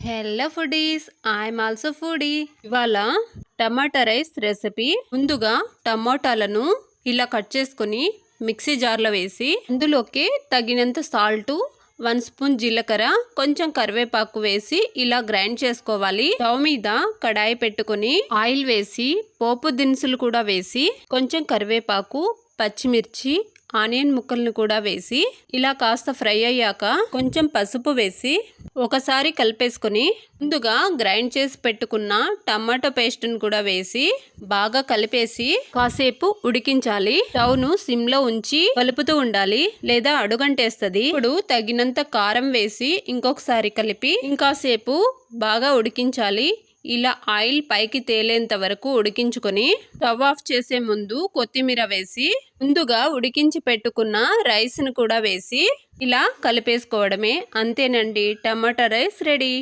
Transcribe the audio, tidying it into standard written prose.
Hello foodies, I'm also foodie. ఇవాళ టమాటా rice recipe. ముందుగా టమాటాలను ఇలా కట్ చేసుకొని మిక్సీ జార్లో వేసి అందులోకి తగినంత సాల్ట్, 1 స్పూన్ జీలకర్ర, కొంచెం కరివేపాకు వేసి ఇలా గ్రైండ్ చేసుకోవాలి. స్టవ్ మీద కడాయి పెట్టుకొని ఆయిల్ వేసి పోపు దినుసులు కూడా వేసి కొంచెం కరివేపాకు, పచ్చిమిర్చి, ఆనియన్ ముక్కలను కూడా వేసి ఇలా కాస్త ఫ్రై అయ్యాక కొంచెం పసుపు వేసి ఒకసారి కలిపేసుకొని ముందుగా గ్రైండ్ చేసి పెట్టుకున్న టమాటో పేస్ట్ను కూడా వేసి బాగా కలిపేసి కాసేపు ఉడికించాలి. స్టవ్ను సిమ్ లో ఉంచి కలుపుతూ ఉండాలి లేదా అడుగంటేస్తుంది. ఇప్పుడు తగినంత కారం వేసి ఇంకొకసారి కలిపి ఇంకాసేపు బాగా ఉడికించాలి. ఇలా ఆయిల్ పైకి తేలేంత వరకు ఉడికించుకొని స్టవ్ ఆఫ్ చేసే ముందు కొత్తిమీర వేసి ముందుగా ఉడికించి పెట్టుకున్న రైస్ను కూడా వేసి ఇలా కలిపేసుకోవడమే. అంతేనండి, టమాటా రైస్ రెడీ.